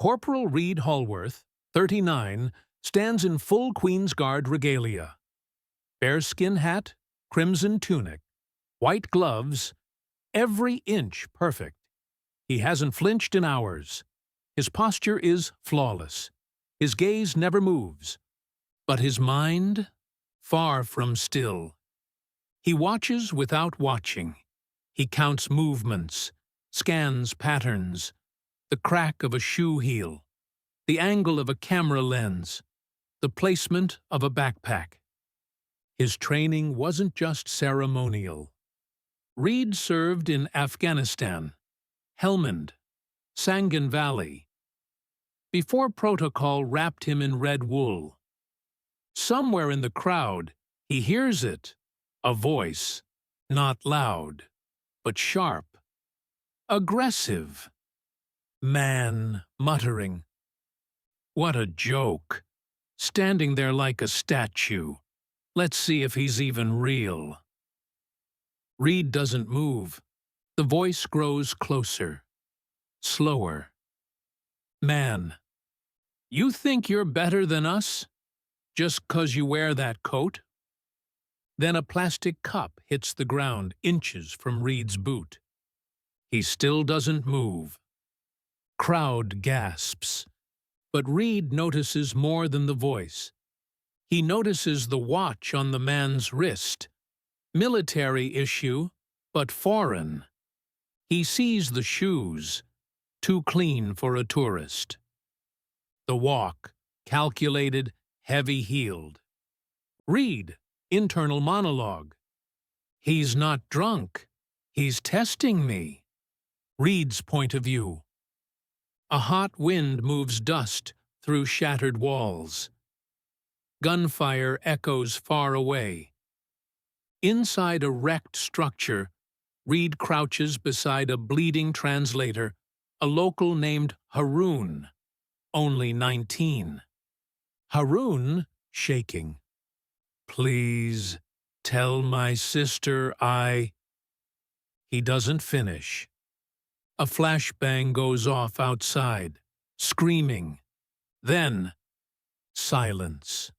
Corporal Reed Hallworth, 39, stands in full Queen's Guard regalia. Bearskin hat, crimson tunic, white gloves, every inch perfect. He hasn't flinched in hours. His posture is flawless. His gaze never moves. But his mind, far from still. He watches without watching. He counts movements, scans patterns, the crack of a shoe heel, the angle of a camera lens, the placement of a backpack. His training wasn't just ceremonial. Reed served in Afghanistan, Helmand, Sangin Valley, before protocol wrapped him in red wool. Somewhere in the crowd, he hears it, a voice, not loud, but sharp, aggressive. Man muttering. What a joke, standing there like a statue. Let's see if he's even real. Reed doesn't move. The voice grows closer, slower. Man, you think you're better than us? Just 'cause you wear that coat? Then a plastic cup hits the ground inches from Reed's boot. He still doesn't move. Crowd gasps. But Reed notices more than the voice. He notices the watch on the man's wrist. Military issue, but foreign. He sees the shoes, too clean for a tourist. The walk, calculated, heavy-heeled. Reed, internal monologue. He's not drunk. He's testing me. Reed's point of view. A hot wind moves dust through shattered walls. Gunfire echoes far away. Inside a wrecked structure, Reed crouches beside a bleeding translator, a local named Haroon, only 19. Haroon, shaking. Please, tell my sister I... He doesn't finish. A flashbang goes off outside, screaming. Then, silence.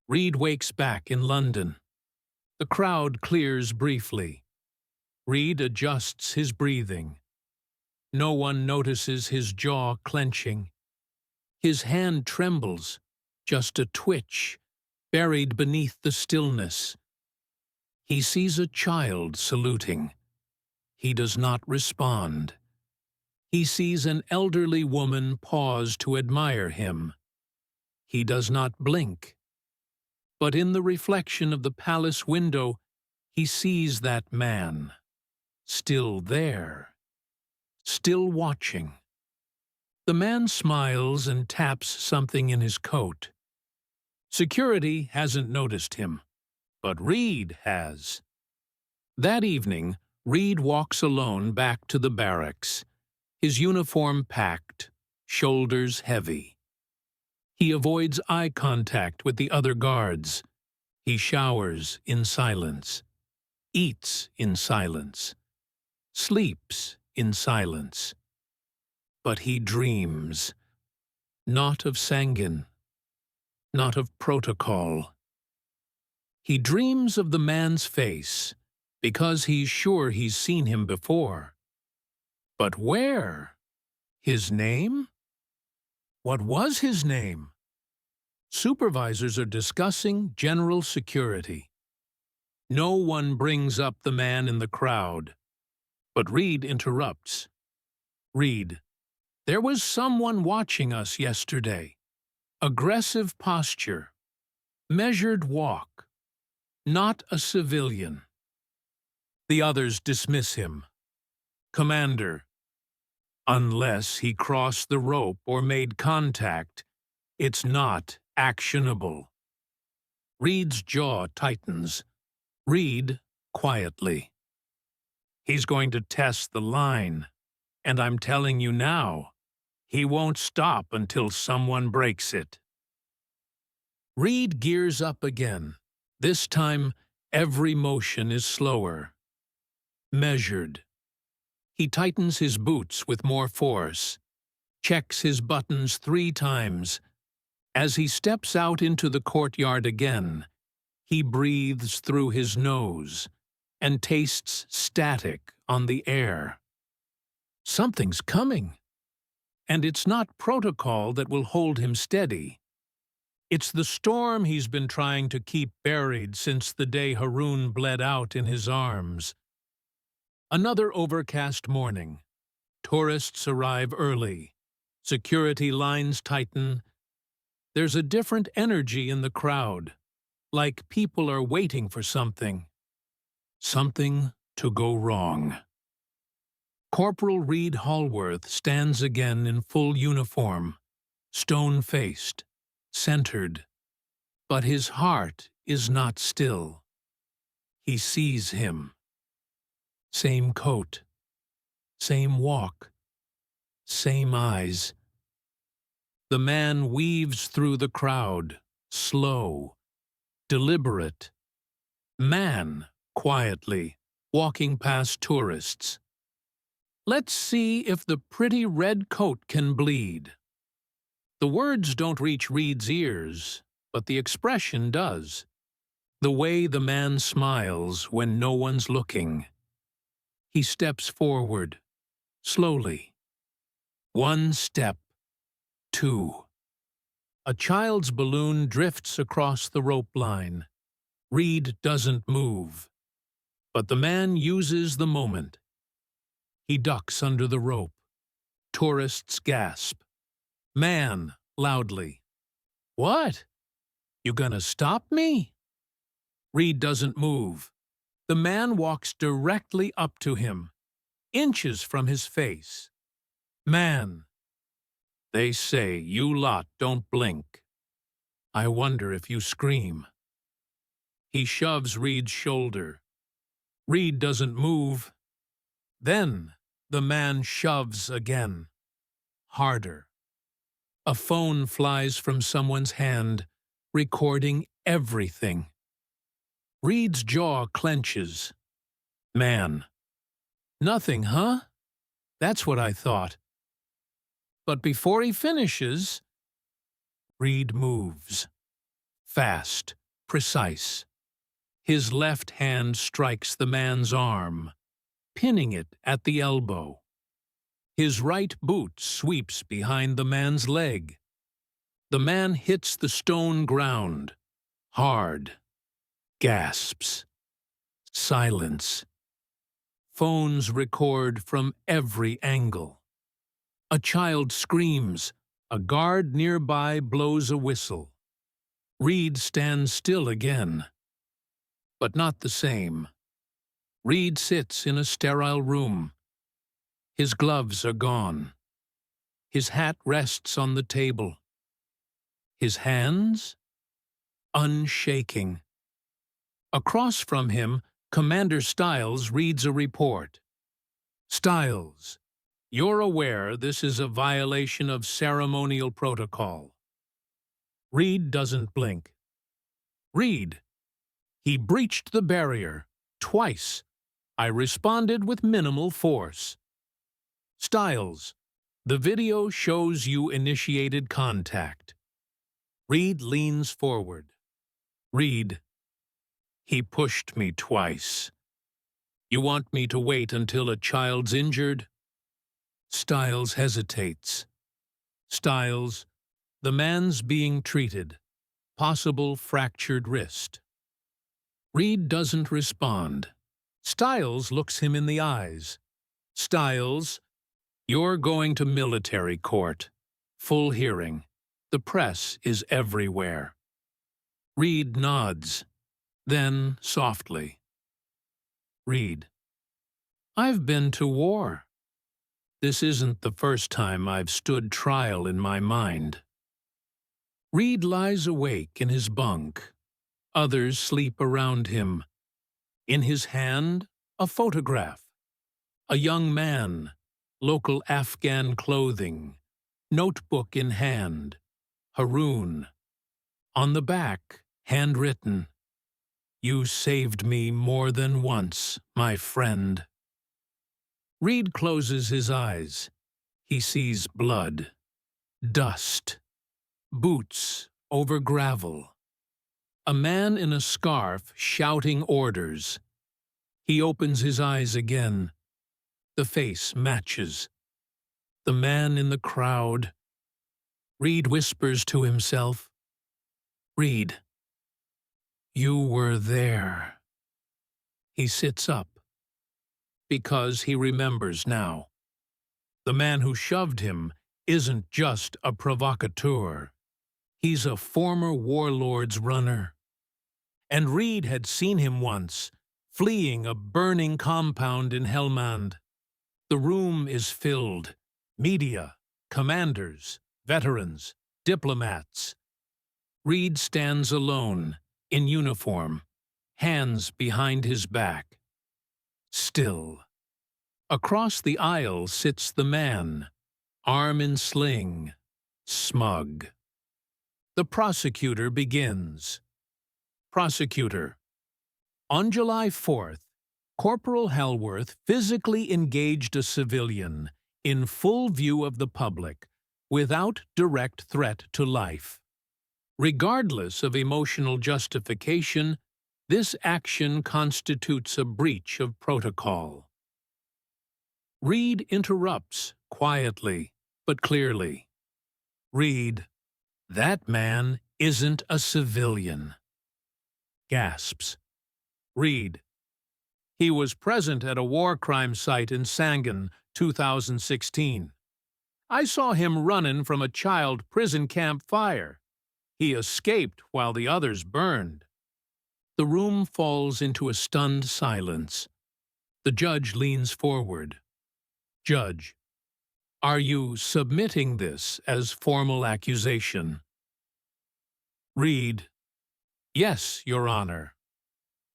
Reed wakes back in London. The crowd clears briefly. Reed adjusts his breathing. No one notices his jaw clenching. His hand trembles, just a twitch, buried beneath the stillness. He sees a child saluting. He does not respond. He sees an elderly woman pause to admire him. He does not blink. But in the reflection of the palace window, he sees that man, still there, still watching. The man smiles and taps something in his coat. Security hasn't noticed him, but Reed has. That evening, Reed walks alone back to the barracks, his uniform packed, shoulders heavy. He avoids eye contact with the other guards. He showers in silence, eats in silence, sleeps in silence. But he dreams, not of Sangin, not of protocol. He dreams of the man's face, because he's sure he's seen him before. But where? His name? What was his name? Supervisors are discussing general security. No one brings up the man in the crowd. But Reed interrupts. Reed, there was someone watching us yesterday. Aggressive posture. Measured walk. Not a civilian. The others dismiss him. Commander, unless he crossed the rope or made contact, it's not actionable. Reed's jaw tightens. Reed, quietly. He's going to test the line, and I'm telling you now, he won't stop until someone breaks it. Reed gears up again. This time, every motion is slower. Measured. He tightens his boots with more force. checks his buttons 3 times. As he steps out into the courtyard again, he breathes through his nose and tastes static on the air. Something's coming, and it's not protocol that will hold him steady. It's the storm he's been trying to keep buried since the day Haroon bled out in his arms. Another overcast morning. Tourists arrive early. Security lines tighten. There's a different energy in the crowd, like people are waiting for something. Something to go wrong. Corporal Reed Hallworth stands again in full uniform, stone-faced, centered, but his heart is not still. He sees him. Same coat, same walk, same eyes. The man weaves through the crowd, slow, deliberate. Man, quietly, walking past tourists. Let's see if the pretty red coat can bleed. The words don't reach Reed's ears, but the expression does. The way the man smiles when no one's looking. He steps forward, slowly. 1 step, 2. A child's balloon drifts across the rope line. Reed doesn't move, but the man uses the moment. He ducks under the rope. Tourists gasp. Man, loudly. What? You gonna stop me? Reed doesn't move. The man walks directly up to him, inches from his face. Man. They say you lot don't blink. I wonder if you scream. He shoves Reed's shoulder. Reed doesn't move. Then the man shoves again. Harder. A phone flies from someone's hand, recording everything. Reed's jaw clenches. Man. Nothing, huh? That's what I thought. But before he finishes, Reed moves. Fast, precise. His left hand strikes the man's arm, pinning it at the elbow. His right boot sweeps behind the man's leg. The man hits the stone ground, hard. Gasps. Silence. Phones record from every angle. A child screams. A guard nearby blows a whistle. Reed stands still again. But not the same. Reed sits in a sterile room. His gloves are gone. His hat rests on the table. His hands? Unshaking. Across from him, Commander Stiles reads a report. Stiles, you're aware this is a violation of ceremonial protocol. Reed doesn't blink. Reed, he breached the barrier, twice. I responded with minimal force. Stiles, the video shows you initiated contact. Reed leans forward. Reed, he pushed me twice. You want me to wait until a child's injured? Stiles hesitates. Stiles, the man's being treated. Possible fractured wrist. Reed doesn't respond. Stiles looks him in the eyes. Stiles, you're going to military court. Full hearing. The press is everywhere. Reed nods. Then, softly. Reed, I've been to war. This isn't the first time I've stood trial in my mind. Reed lies awake in his bunk. Others sleep around him. In his hand, a photograph. A young man, local Afghan clothing, notebook in hand, Haroon. On the back, handwritten, You saved me more than once, my friend. Reed closes his eyes. He sees blood. Dust. Boots over gravel. A man in a scarf shouting orders. He opens his eyes again. The face matches. The man in the crowd. Reed whispers to himself, "Reed, you were there." He sits up, because he remembers now. The man who shoved him isn't just a provocateur. He's a former warlord's runner. And Reed had seen him once, fleeing a burning compound in Helmand. The room is filled. Media, commanders, veterans, diplomats. Reed stands alone, in uniform, hands behind his back. Still. Across the aisle sits the man, arm in sling, smug. The prosecutor begins. Prosecutor. On July 4th, Corporal Hellworth physically engaged a civilian in full view of the public, without direct threat to life. Regardless of emotional justification, this action constitutes a breach of protocol. Reed interrupts, quietly, but clearly. Reed, that man isn't a civilian. Gasps. Reed. He was present at a war crime site in Sangan, 2016. I saw him running from a child prison camp fire. He escaped while the others burned. The room falls into a stunned silence. The judge leans forward. Judge, are you submitting this as formal accusation? Reed, yes, Your Honor.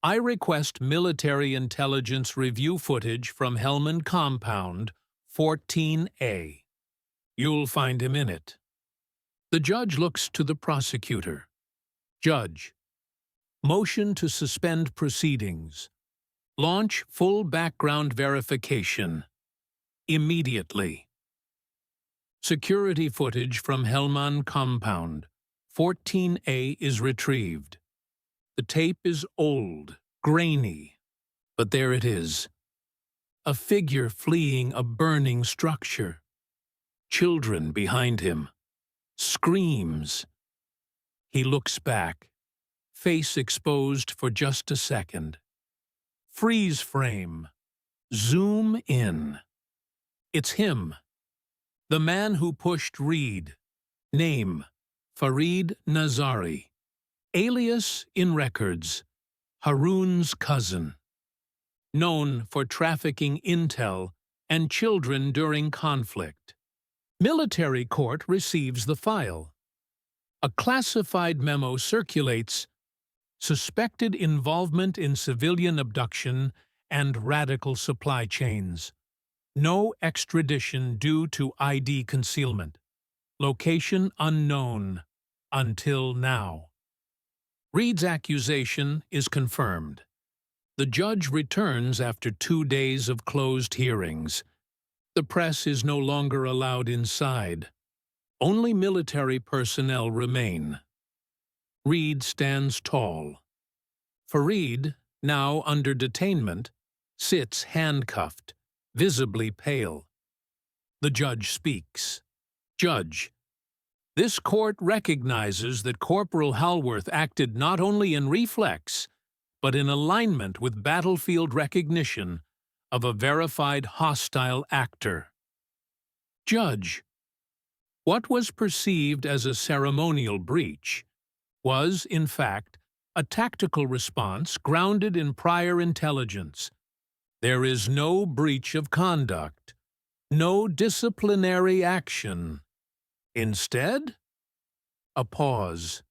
I request military intelligence review footage from Helmand Compound 14A. You'll find him in it. The judge looks to the prosecutor. Judge, motion to suspend proceedings. Launch full background verification. Immediately. Security footage from Helmand Compound 14A is retrieved. The tape is old, grainy, but there it is. A figure fleeing a burning structure. Children behind him. Screams. He looks back, face exposed for just a second. Freeze frame. Zoom in. It's him. The man who pushed Reed. Name, Farid Nazari. Alias in records, Haroun's cousin. Known for trafficking intel and children during conflict. Military court receives the file. A classified memo circulates, suspected involvement in civilian abduction and radical supply chains. No extradition due to ID concealment. Location unknown until now. Reed's accusation is confirmed. The judge returns after 2 days of closed hearings. The press is no longer allowed inside. Only military personnel remain. Reed stands tall. Farid, now under detainment, sits handcuffed, visibly pale. The judge speaks. Judge, this court recognizes that Corporal Hellworth acted not only in reflex, but in alignment with battlefield recognition of a verified hostile actor. Judge, what was perceived as a ceremonial breach was, in fact, a tactical response grounded in prior intelligence. There is no breach of conduct, no disciplinary action. Instead, a pause.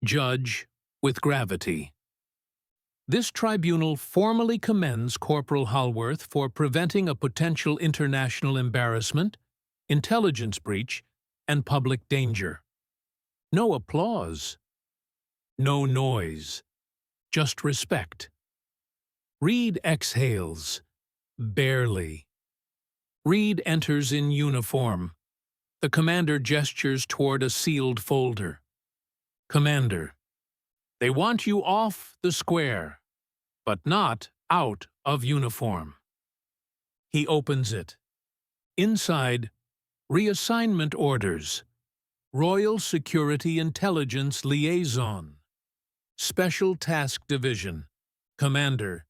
Judge, with gravity. This tribunal formally commends Corporal Hellworth for preventing a potential international embarrassment, intelligence breach, and public danger. No applause. No noise. Just respect. Reed exhales. Barely. Reed enters in uniform. The commander gestures toward a sealed folder. Commander, they want you off the square, but not out of uniform. He opens it. Inside, reassignment orders, Royal Security Intelligence Liaison, Special Task Division. Commander,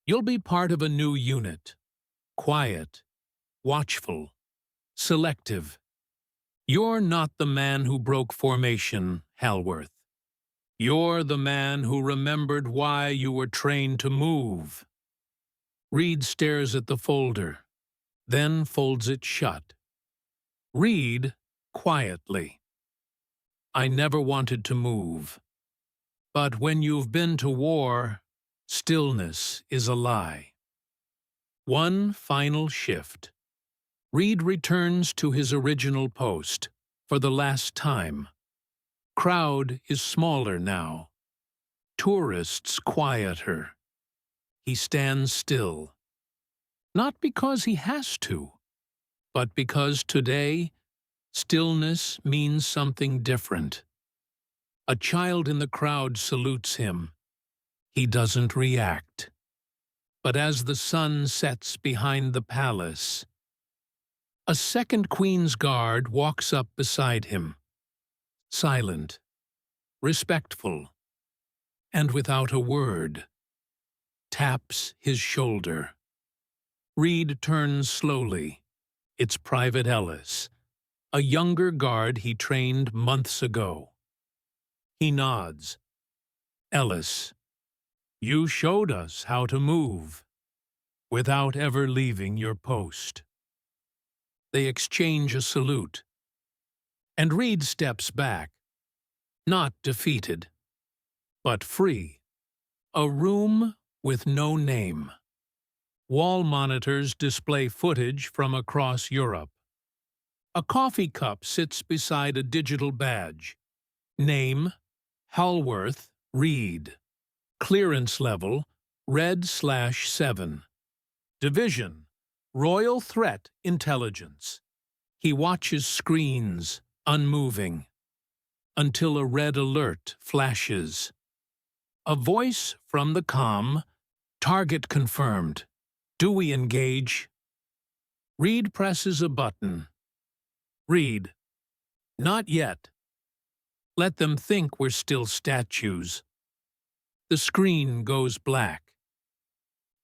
you'll be part of a new unit. Quiet, watchful, selective. You're not the man who broke formation, Halworth. You're the man who remembered why you were trained to move. Reed stares at the folder, then folds it shut. Reed quietly. I never wanted to move. But when you've been to war, stillness is a lie. One final shift. Reed returns to his original post for the last time. Crowd is smaller now. Tourists quieter. He stands still. Not because he has to, but because today, stillness means something different. A child in the crowd salutes him. He doesn't react. But as the sun sets behind the palace, a second Queen's Guard walks up beside him, silent, respectful, and without a word, taps his shoulder. Reed turns slowly. It's Private Ellis, a younger guard he trained months ago. He nods. Ellis, you showed us how to move, without ever leaving your post. They exchange a salute, and Reed steps back, not defeated, but free. A room with no name. Wall monitors display footage from across Europe. A coffee cup sits beside a digital badge. Name, Halworth Reed. Clearance level, Red/7. Division, Royal Threat Intelligence. He watches screens, unmoving, until a red alert flashes. A voice from the comm, target confirmed. Do we engage? Reed presses a button. Reed, not yet. Let them think we're still statues. The screen goes black.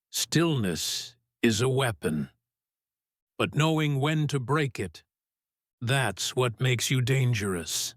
Stillness is a weapon. But knowing when to break it, that's what makes you dangerous.